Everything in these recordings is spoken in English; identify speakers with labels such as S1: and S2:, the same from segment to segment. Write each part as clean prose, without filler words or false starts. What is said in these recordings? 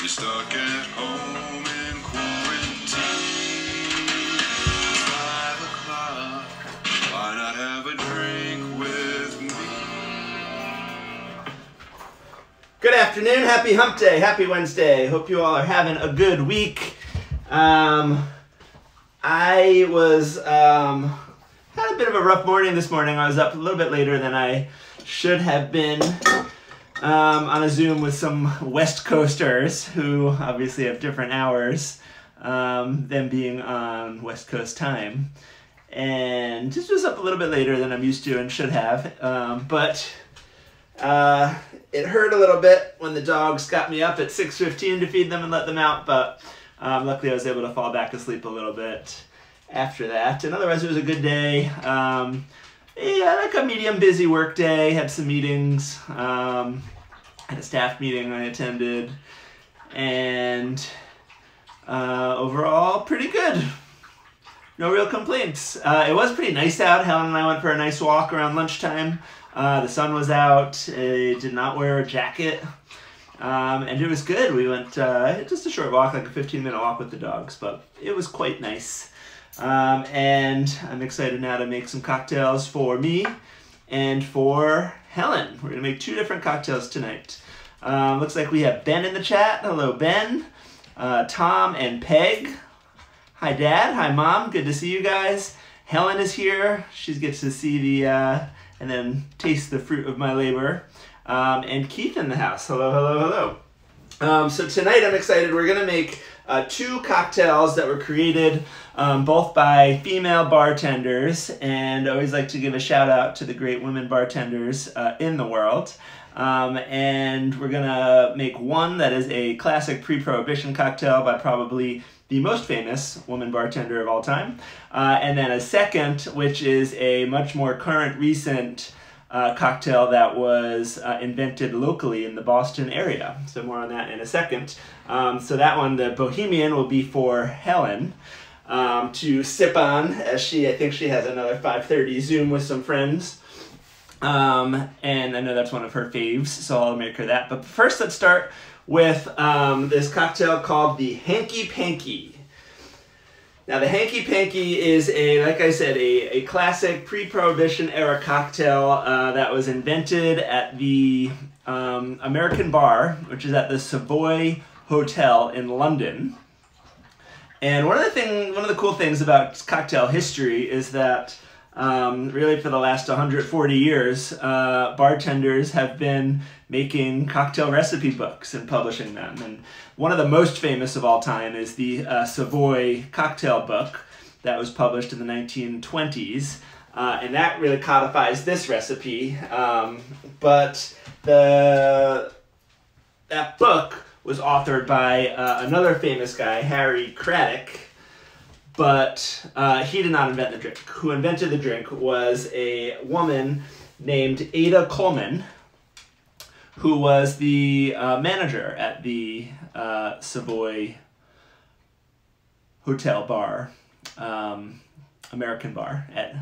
S1: stuck at home in quarantine. 5 o'clock, why not have a drink with me?
S2: Good afternoon, happy hump day, happy Wednesday. Hope you all are having a good week. I had a bit of a rough morning this morning. I was up a little bit later than I should have been on a Zoom with some West Coasters who obviously have different hours than being on West Coast time. And just was up a little bit later than I'm used to and should have. But it hurt a little bit when the dogs got me up at 6:15 to feed them and let them out. But luckily I was able to fall back asleep a little bit after that. And otherwise it was a good day. Yeah, like a medium busy work day, had some meetings, had a staff meeting I attended, and overall pretty good. No real complaints. It was pretty nice out. Helen and I went for a nice walk around lunchtime. The sun was out. I did not wear a jacket, and it was good. We went just a short walk, like a 15-minute walk with the dogs, but it was quite nice. And I'm excited now to make some cocktails for me and for Helen. We're going to make 2 different cocktails tonight. Looks like we have Ben in the chat. Hello, Ben. Tom and Peg. Hi, Dad. Hi, Mom. Good to see you guys. Helen is here. She gets to see the, and then taste the fruit of my labor. And Keith in the house. Hello, hello, hello. So tonight I'm excited. We're going to make 2 cocktails that were created both by female bartenders, and I always like to give a shout out to the great women bartenders in the world. And we're gonna make one that is a classic pre-prohibition cocktail by probably the most famous woman bartender of all time, and then a second, which is a much more current, recent cocktail that was invented locally in the Boston area. So more on that in a second. So that one, the Bohemian, will be for Helen to sip on, as I think she has another 5:30 Zoom with some friends. And I know that's one of her faves, so I'll make her that. But first, let's start with this cocktail called the Hanky Panky. Now, the Hanky Panky is like I said, a classic pre-Prohibition era cocktail that was invented at the American Bar, which is at the Savoy Hotel in London. And one of the cool things about cocktail history is that really for the last 140 years, bartenders have been making cocktail recipe books and publishing them. And one of the most famous of all time is the Savoy cocktail book that was published in the 1920s. And that really codifies this recipe. But that book was authored by another famous guy, Harry Craddock, but he did not invent the drink. Who invented the drink was a woman named Ada Coleman, who was the manager at the Savoy Hotel Bar, American Bar at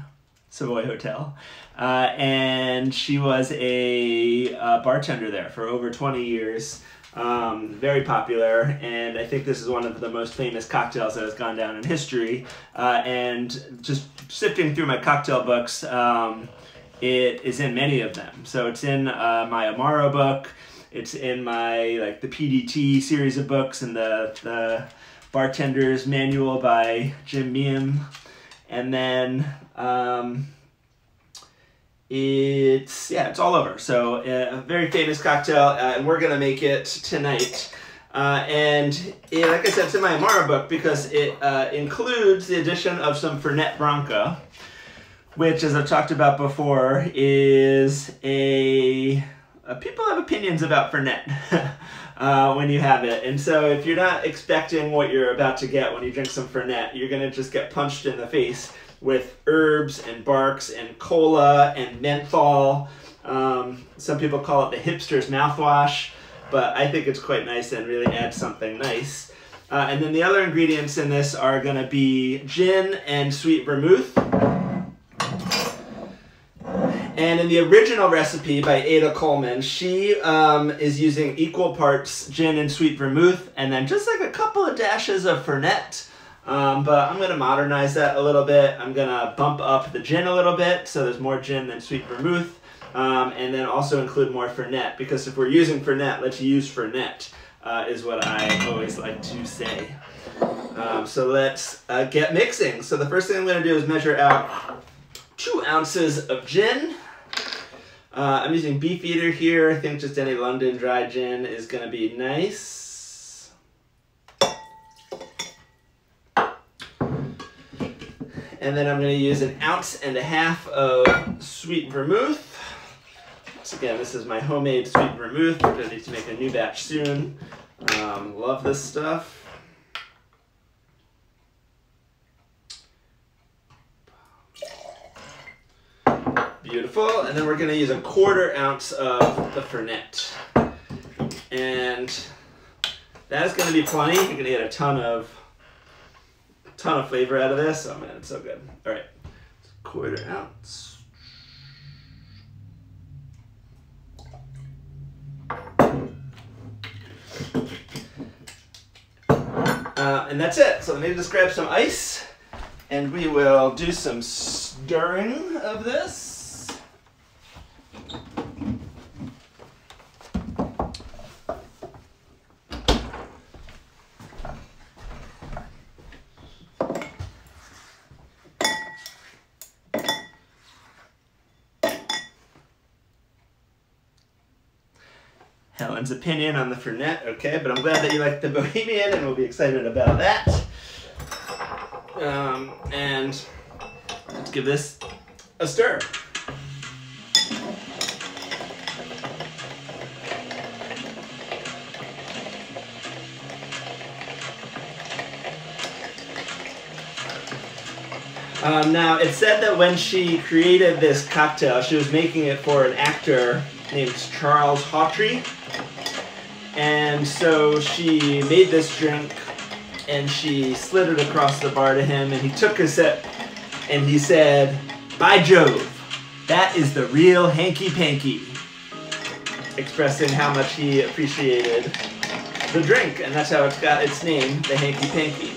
S2: Savoy Hotel. And she was a bartender there for over 20 years. Very popular, and I think this is one of the most famous cocktails that has gone down in history. And just sifting through my cocktail books, it is in many of them. So it's in my Amaro book, it's in my the PDT series of books, and the Bartender's Manual by Jim Meehan, and then it's all over. So a very famous cocktail, and we're gonna make it tonight. And like I said, it's in my Amara book because it includes the addition of some Fernet Branca, which, as I've talked about before, is people have opinions about Fernet when you have it. And so if you're not expecting what you're about to get when you drink some Fernet, you're gonna just get punched in the face with herbs and barks and cola and menthol. Some people call it the hipster's mouthwash, but I think it's quite nice and really adds something nice. And then the other ingredients in this are going to be gin and sweet vermouth. And in the original recipe by Ada Coleman, she is using equal parts gin and sweet vermouth, and then just like a couple of dashes of Fernet. But I'm going to modernize that a little bit. I'm going to bump up the gin a little bit, so there's more gin than sweet vermouth. And then also include more Fernet, because if we're using Fernet, let's use Fernet, is what I always like to say. So let's get mixing. So the first thing I'm going to do is measure out 2 ounces of gin. I'm using Beefeater here. I think just any London dry gin is going to be nice. And then I'm going to use 1.5 ounces of sweet vermouth. So again, this is my homemade sweet vermouth. I'm going to need to make a new batch soon. Love this stuff. Beautiful. And then we're going to use 1/4 ounce of the Fernet. And that is going to be plenty. You're going to get a ton of flavor out of this. Oh man, it's so good. All right, 1/4 ounce. And that's it. So let me just grab some ice, and we will do some stirring of this. Helen's opinion on the Fernet, okay, but I'm glad that you like the Bohemian, and we'll be excited about that. And let's give this a stir. Now, it said that when she created this cocktail, she was making it for an actor named Charles Hawtrey. And so she made this drink, and she slid it across the bar to him, and he took a sip, and he said, "By Jove, that is the real Hanky Panky," expressing how much he appreciated the drink, and that's how it's got its name, the Hanky Panky.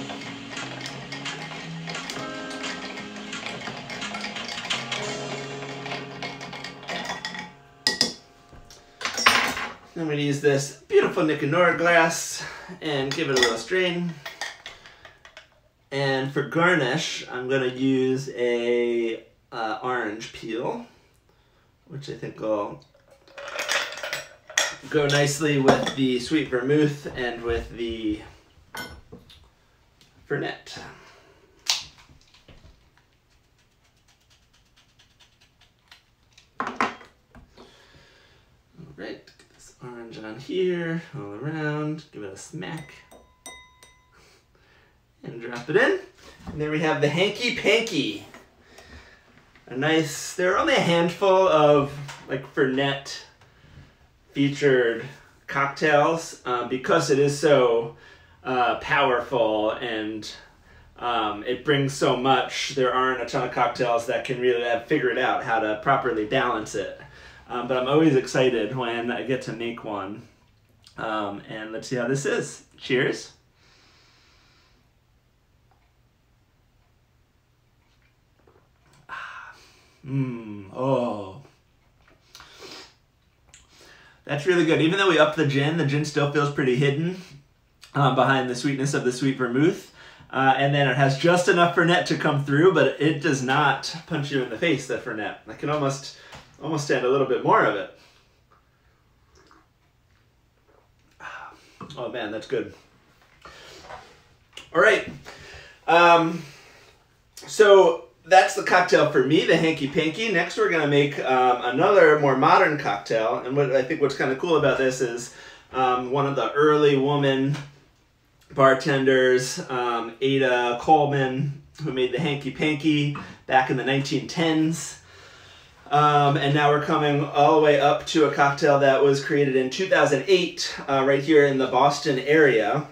S2: I'm going to use this beautiful Nicanora glass and give it a little strain. And for garnish, I'm going to use a orange peel, which I think will go nicely with the sweet vermouth and with the Fernet. All right. Orange on here, all around, give it a smack, and drop it in. And there we have the Hanky Panky. A nice, there are only a handful of like Fernet featured cocktails because it is so powerful and it brings so much. There aren't a ton of cocktails that can really have figured out how to properly balance it. But I'm always excited when I get to make one. And let's see how this is. Cheers. Oh. That's really good. Even though we upped the gin still feels pretty hidden behind the sweetness of the sweet vermouth. And then it has just enough Fernet to come through, but it does not punch you in the face, the Fernet. I can almost stand a little bit more of it. Oh man, that's good. All right. So that's the cocktail for me, the Hanky Panky. Next we're going to make another more modern cocktail. And what's kind of cool about this is one of the early woman bartenders, Ada Coleman, who made the Hanky Panky back in the 1910s. And now we're coming all the way up to a cocktail that was created in 2008 right here in the Boston area.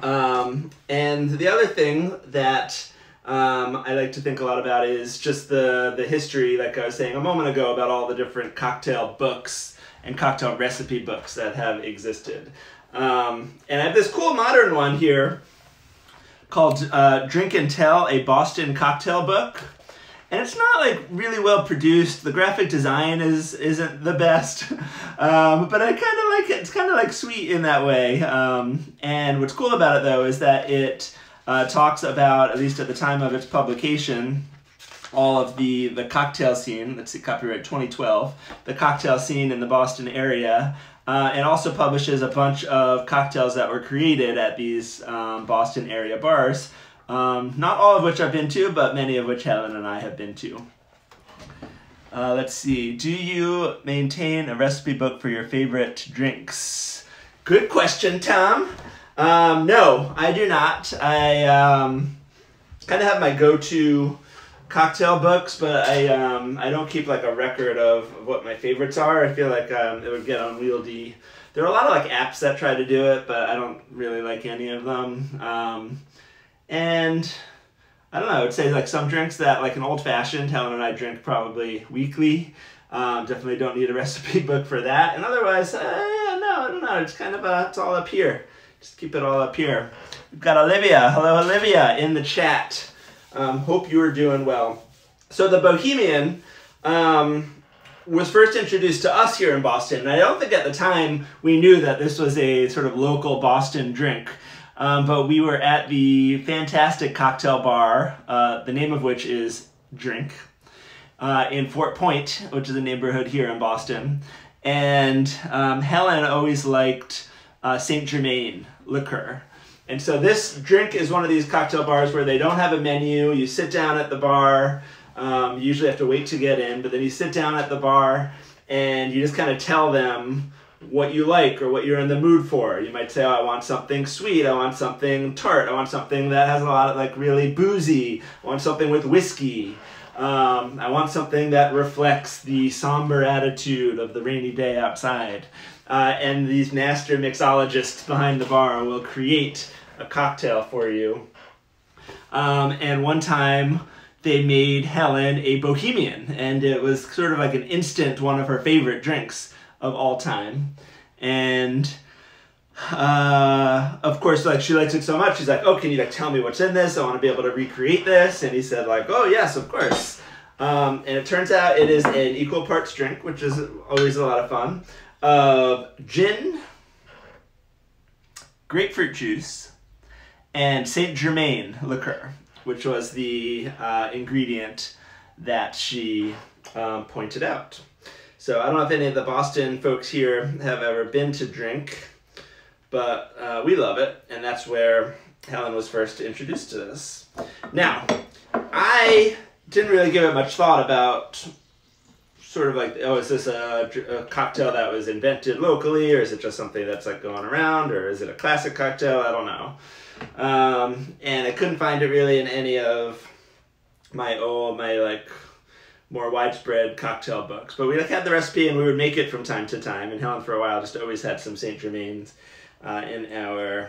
S2: And the other thing that I like to think a lot about is just the history, like I was saying a moment ago, about all the different cocktail books and cocktail recipe books that have existed. And I have this cool modern one here called Drink and Tell, a Boston Cocktail Book. And it's not like really well produced. The graphic design isn't the best, but I kind of like it. It's kind of like sweet in that way. And what's cool about it though is that it talks about, at least at the time of its publication, all of the cocktail scene. Let's see, copyright 2012. The cocktail scene in the Boston area, and also publishes a bunch of cocktails that were created at these Boston area bars. Not all of which I've been to, but many of which Helen and I have been to. Let's see. Do you maintain a recipe book for your favorite drinks? Good question, Tom. No, I do not. I kind of have my go-to cocktail books, but I don't keep like a record of what my favorites are. I feel like it would get unwieldy. There are a lot of like apps that try to do it, but I don't really like any of them. And I don't know, I would say like some drinks that, like an old-fashioned, Helen and I drink probably weekly. Definitely don't need a recipe book for that. And otherwise, no, I don't know, it's kind of, it's all up here. Just keep it all up here. We've got Olivia. Hello, Olivia, in the chat. Hope you are doing well. So the Bohemian was first introduced to us here in Boston. And I don't think at the time we knew that this was a sort of local Boston drink. But we were at the fantastic cocktail bar, the name of which is Drink, in Fort Point, which is a neighborhood here in Boston. And Helen always liked Saint Germain liqueur. And so this Drink is one of these cocktail bars where they don't have a menu. You sit down at the bar. You usually have to wait to get in, but then you sit down at the bar and you just kind of tell them what you like or what you're in the mood for. You might say, oh, I want something sweet, I want something tart, I want something that has a lot of like really boozy, I want something with whiskey, I want something that reflects the somber attitude of the rainy day outside. And these master mixologists behind the bar will create a cocktail for you. And one time they made Helen a Bohemian, and it was sort of like an instant one of her favorite drinks of all time. And of course, like, she likes it so much, she's like, oh, can you like tell me what's in this? I want to be able to recreate this. And he said like, oh yes, of course. And it turns out it is an equal parts drink, which is always a lot of fun, of gin, grapefruit juice, and Saint Germain liqueur, which was the ingredient that she pointed out. So I don't know if any of the Boston folks here have ever been to Drink, but we love it, and that's where Helen was first introduced to this. Now, I didn't really give it much thought about sort of like, oh, is this a cocktail that was invented locally, or is it just something that's like going around, or is it a classic cocktail? I don't know. And I couldn't find it really in any of my like more widespread cocktail books. But we like had the recipe and we would make it from time to time, and Helen for a while just always had some Saint Germains on our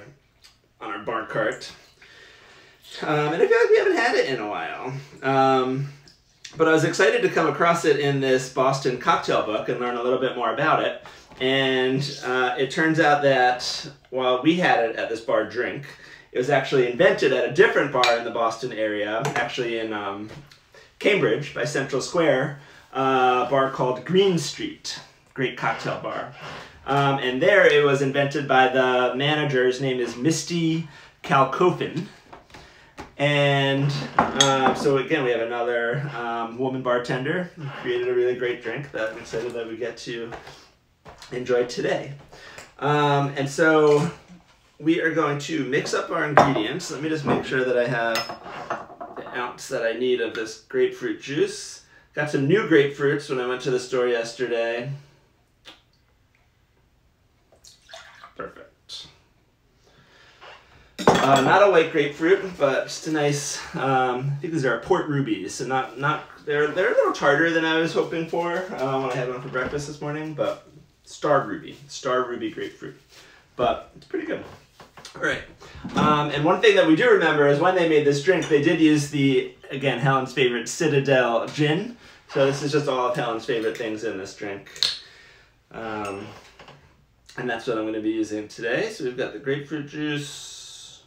S2: bar cart. And I feel like we haven't had it in a while. But I was excited to come across it in this Boston cocktail book and learn a little bit more about it. And it turns out that while we had it at this bar Drink, it was actually invented at a different bar in the Boston area, actually in Cambridge by Central Square, a bar called Green Street. Great cocktail bar. And there it was invented by the manager's name is Misty Kalkofen. And so again, we have another woman bartender who created a really great drink that I'm excited that we get to enjoy today. And so we are going to mix up our ingredients. Let me just make sure that I have the ounce that I need of this grapefruit juice. Got some new grapefruits when I went to the store yesterday. Perfect. Not a white grapefruit, but just a nice, I think these are Port Rubies, so they're a little tartar than I was hoping for when I had one for breakfast this morning, but Star Ruby grapefruit, but it's pretty good. All right. And one thing that we do remember is when they made this drink, they did use the, again, Helen's favorite Citadel gin. So this is just all of Helen's favorite things in this drink. And that's what I'm going to be using today. So we've got the grapefruit juice,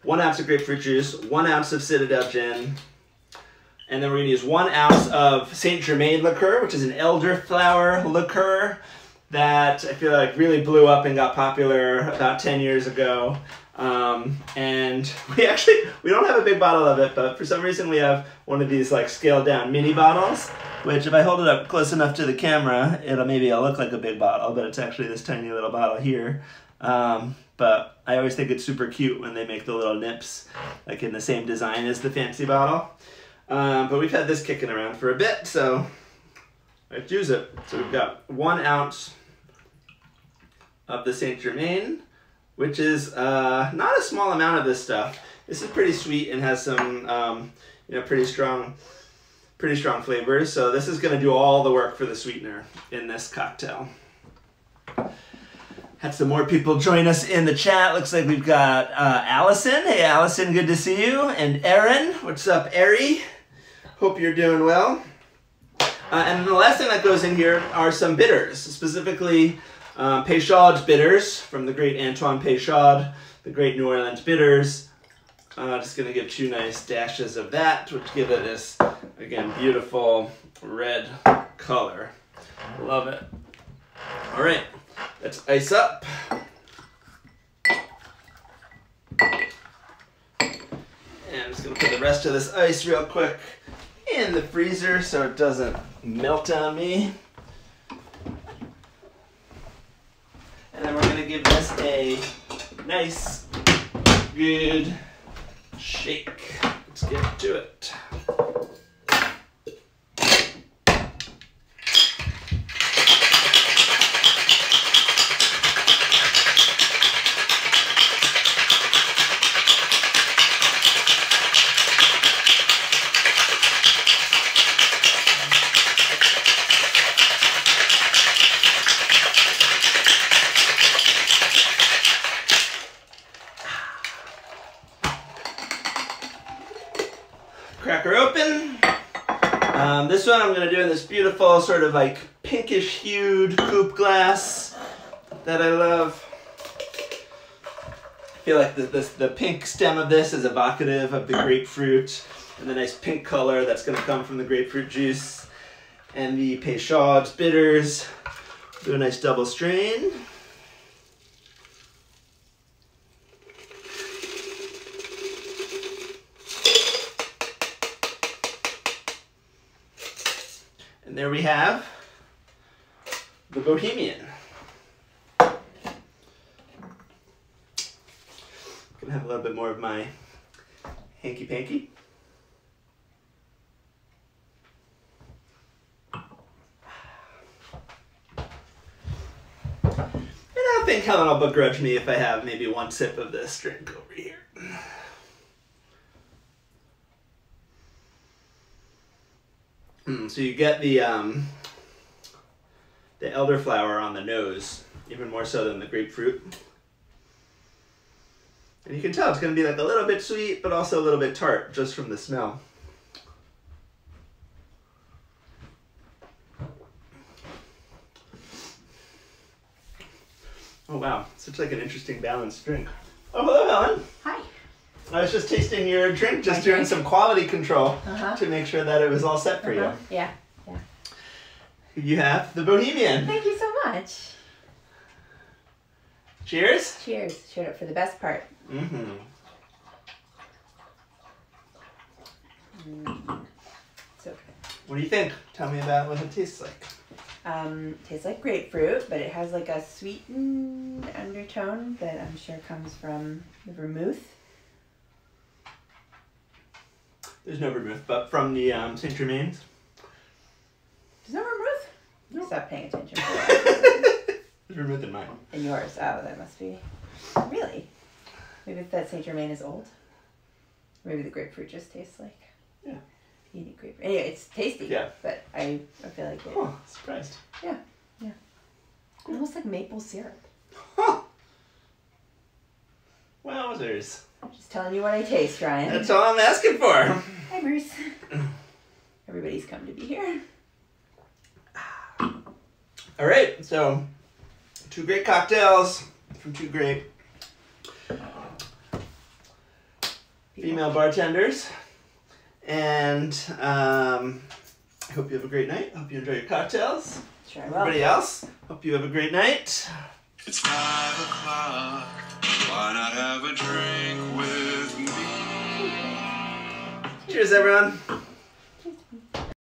S2: 1 ounce of grapefruit juice, 1 ounce of Citadel gin, and then we're going to use 1 ounce of Saint Germain liqueur, which is an elderflower liqueur that I feel like really blew up and got popular about 10 years ago. And we don't have a big bottle of it, but for some reason we have one of these like scaled down mini bottles, which if I hold it up close enough to the camera, it'll look like a big bottle, but it's actually this tiny little bottle here. But I always think it's super cute when they make the little nips like in the same design as the fancy bottle. But we've had this kicking around for a bit, so let's use it. So we've got 1 ounce of the Saint Germain, which is not a small amount of this stuff. This is pretty sweet and has some pretty strong flavors. So this is going to do all the work for the sweetener in this cocktail. Had some more people join us in the chat. Looks like we've got Allison. Hey Allison, good to see you. And Erin, what's up, Eri? Hope you're doing well. And the last thing that goes in here are some bitters, specifically Peychaud's bitters from the great Antoine Peychaud, the great New Orleans bitters. Just going to give 2 nice dashes of that, which give it this, again, beautiful red color. Love it. All right, let's ice up. And I'm just going to put the rest of this ice real quick in the freezer so it doesn't melt on me. And then we're going to give this a nice, good shake. Let's get to it. Cracker open. This one I'm going to do in this beautiful sort of like pinkish hued coupe glass that I love. I feel like the pink stem of this is evocative of the grapefruit and the nice pink color that's going to come from the grapefruit juice and the Peychaud's bitters. Do a nice double strain. And there we have the Bohemian. Gonna have a little bit more of my Hanky Panky. And I don't think Helen will begrudge me if I have maybe 1 sip of this drink over here. So you get the elderflower on the nose, even more so than the grapefruit. And you can tell it's going to be like a little bit sweet, but also a little bit tart just from the smell. Oh wow, such like an interesting balanced drink. Oh, hello Helen.
S3: Hi.
S2: I was just tasting your drink, just doing some quality control to make sure that it was all set for you.
S3: Yeah, yeah.
S2: You have the Bohemian.
S3: Thank you so much.
S2: Cheers.
S3: Cheers. Showed up for the best part.
S2: Mm-hmm.
S3: It's okay.
S2: What do you think? Tell me about what it tastes like.
S3: Tastes like grapefruit, but it has like a sweetened undertone that I'm sure comes from the vermouth.
S2: There's no vermouth, but from the Saint Germain's.
S3: There's no vermouth?
S2: Nope.
S3: Stop paying attention.
S2: There's vermouth in mine.
S3: In yours. Oh, that must be. Really? Maybe if that Saint Germain is old. Maybe the grapefruit just tastes like.
S2: Yeah.
S3: You need grapefruit. Anyway, it's tasty.
S2: Yeah.
S3: But I feel like it.
S2: Oh, surprised.
S3: Yeah. Yeah. Almost like maple syrup.
S2: Wowzers.
S3: Just telling you what I taste, Ryan.
S2: That's all I'm asking for.
S3: Hi, Bruce. Everybody's come to be here.
S2: All right, so 2 great cocktails from 2 great female bartenders. And I hope you have a great night. Hope you enjoy your cocktails.
S3: Sure I will.
S2: Everybody else, hope you have a great night.
S1: It's 5 o'clock. Why not have a drink with me?
S2: Cheers, everyone.